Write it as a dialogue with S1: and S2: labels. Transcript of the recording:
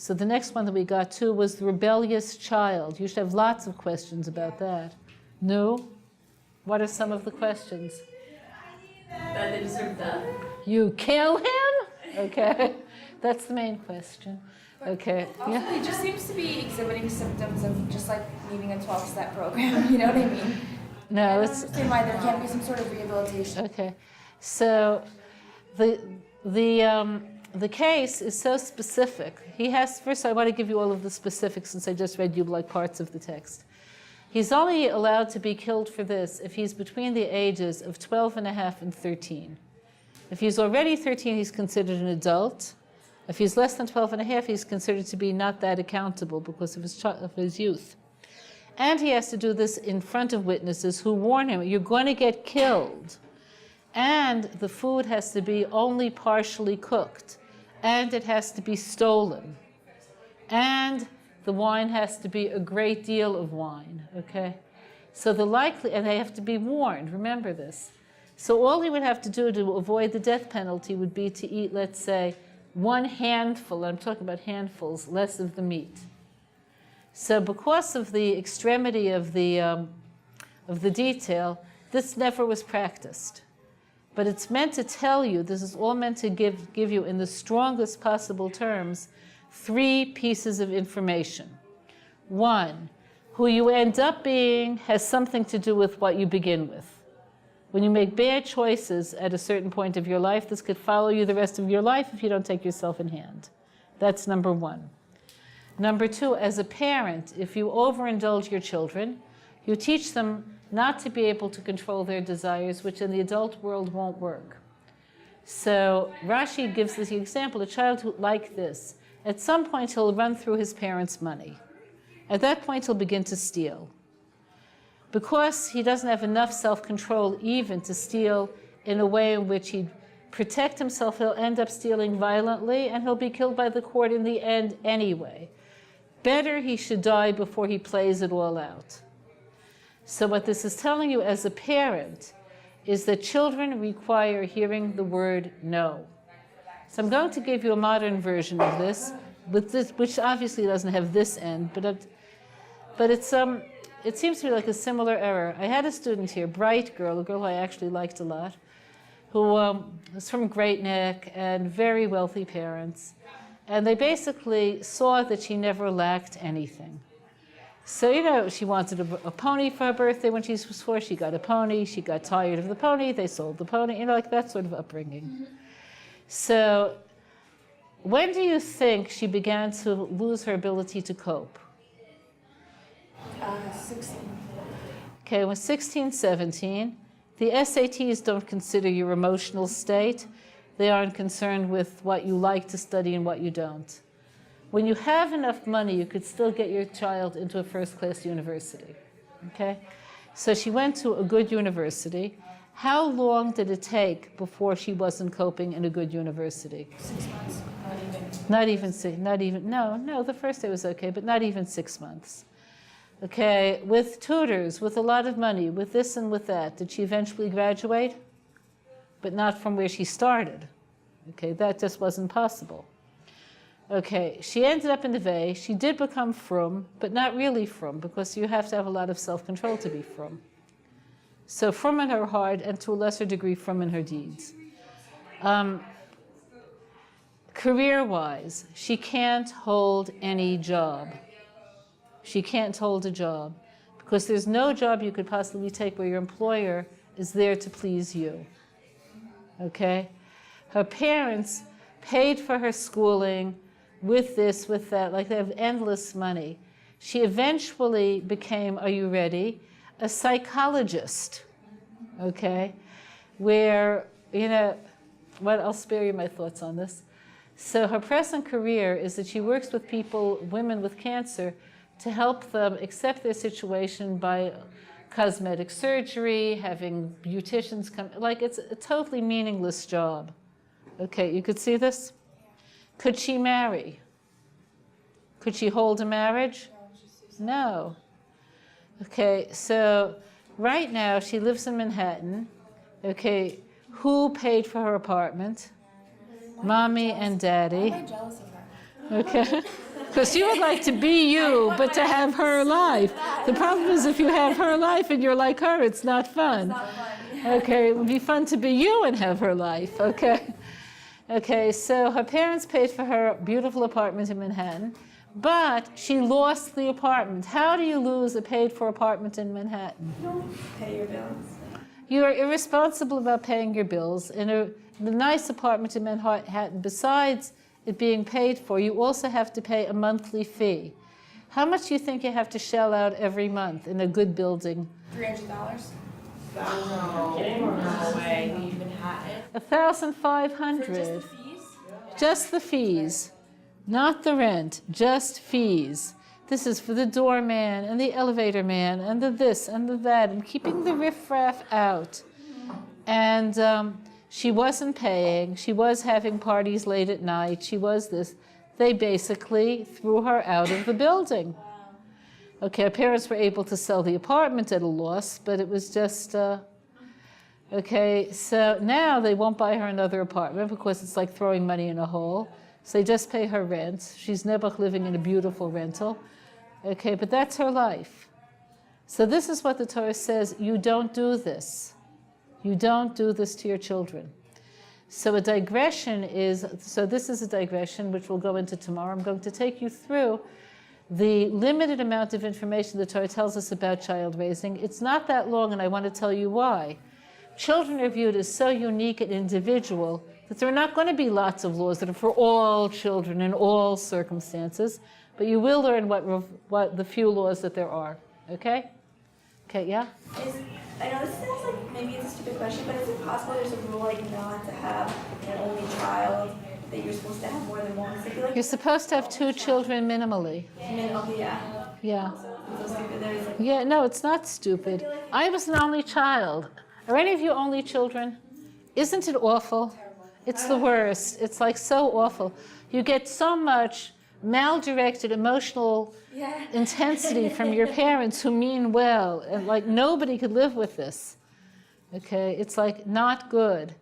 S1: So the next one that we got to was the rebellious child. You should have lots of questions about that. No? What are some of the questions?
S2: That they deserve death.
S1: You kill him? Okay. That's the main question. Okay.
S3: Also,
S1: Yeah.
S3: he just seems to be exhibiting symptoms of just like needing a 12-step program. You know what I mean?
S1: No,
S3: I don't
S1: it's
S3: understand why there can't be some sort of rehabilitation.
S1: okay. So the case is so specific. He has, first I want to give you all of the specifics since I just read you like parts of the text. He's only allowed to be killed for this if he's between the ages of 12 and a half and 13. If he's already 13, he's considered an adult. If he's less than 12 and a half, he's considered to be not that accountable because of his youth. And he has to do this in front of witnesses who warn him, you're going to get killed. And the food has to be only partially cooked. And it has to be stolen. And the wine has to be a great deal of wine, okay? So and they have to be warned, remember this. So all he would have to do to avoid the death penalty would be to eat, let's say, one handful, I'm talking about handfuls, less of the meat. So because of the extremity of the detail, this never was practiced. But it's meant to tell you, this is all meant to give you in the strongest possible terms, 3 pieces of information. 1, who you end up being has something to do with what you begin with. When you make bad choices at a certain point of your life, this could follow you the rest of your life if you don't take yourself in hand. That's number 1. Number 2, as a parent, if you overindulge your children, you teach them not to be able to control their desires, which in the adult world won't work. So Rashi gives this example, a child who, like this, at some point he'll run through his parents' money. At that point he'll begin to steal. Because he doesn't have enough self-control even to steal in a way in which he'd protect himself, he'll end up stealing violently and he'll be killed by the court in the end anyway. Better he should die before he plays it all out. So what this is telling you as a parent is that children require hearing the word no. So I'm going to give you a modern version of this, which obviously doesn't have this end, but it seems to be like a similar error. I had a student here, bright girl, a girl who I actually liked a lot, who was from Great Neck and very wealthy parents. And they basically saw that she never lacked anything. So, she wanted a pony for her birthday when she was 4. She got a pony. She got tired of the pony. They sold the pony, like that sort of upbringing. Mm-hmm. So when do you think she began to lose her ability to cope?
S3: 16.
S1: Okay, when 16, 17, the SATs don't consider your emotional state. They aren't concerned with what you like to study and what you don't. When you have enough money, you could still get your child into a first-class university, okay? So she went to a good university. How long did it take before she wasn't coping in a good university?
S3: 6 months.
S1: No, the first day was okay, but not even 6 months. Okay, with tutors, with a lot of money, with this and with that, did she eventually graduate? But not from where she started. Okay, that just wasn't possible. Okay, she ended up in the Vay. She did become frum, but not really frum, because you have to have a lot of self-control to be frum. So frum in her heart, and to a lesser degree frum in her deeds. Career-wise, she can't hold any job. She can't hold a job, because there's no job you could possibly take where your employer is there to please you. Okay? Her parents paid for her schooling, with this, with that, like they have endless money. She eventually became, are you ready, a psychologist, okay? Where, I'll spare you my thoughts on this. So her present career is that she works with women with cancer, to help them accept their situation by cosmetic surgery, having beauticians come, it's a totally meaningless job. Okay, you could see this? Could she marry? Could she hold a marriage? No. Okay, so right now she lives in Manhattan. Okay, who paid for her apartment? Mommy and Daddy.
S3: I'm jealous of her.
S1: Okay. Because you would like to be you, but to have her life. The problem is if you have her life and you're like her, it's not fun.
S3: It's not fun.
S1: Okay, it would be fun to be you and have her life, okay? Okay, so her parents paid for her beautiful apartment in Manhattan, but she lost the apartment. How do you lose a paid-for apartment in Manhattan?
S3: You don't pay your bills.
S1: You are irresponsible about paying your bills. In a nice apartment in Manhattan, besides it being paid for, you also have to pay a monthly fee. How much do you think you have to shell out every month in a good building?
S3: $300.
S2: No way. Even Manhattan.
S1: $1,500.
S3: For just the fees?
S1: Just the fees, not the rent, just fees. This is for the doorman and the elevator man and the this and the that and keeping the riffraff out. And she wasn't paying. She was having parties late at night. She was this. They basically threw her out of the building. Okay, her parents were able to sell the apartment at a loss, but it was just, okay, so now they won't buy her another apartment because it's like throwing money in a hole. So they just pay her rent. She's nebuch living in a beautiful rental. Okay, but that's her life. So this is what the Torah says, you don't do this. You don't do this to your children. So a digression is, so this is a digression which we'll go into tomorrow. I'm going to take you through the limited amount of information the Torah tells us about child raising. It's not that long, and I want to tell you why. Children are viewed as so unique and individual that there are not going to be lots of laws that are for all children in all circumstances, but you will learn what the few laws that there are. Okay? Okay, yeah?
S3: I know this sounds like maybe it's a stupid question, but is it possible there's a rule like not to have an only child, that you're supposed to have more than one? So I feel like
S1: You're supposed to have 2 children minimally.
S3: okay, yeah.
S1: Yeah.
S3: So stupid that it's like,
S1: Yeah, no, it's not stupid. I was an only child. Are any of you only children? Isn't it awful? It's the worst. It's like so awful. You get so much mal-directed emotional intensity from your parents who mean well, and like nobody could live with this. Okay, it's like not good.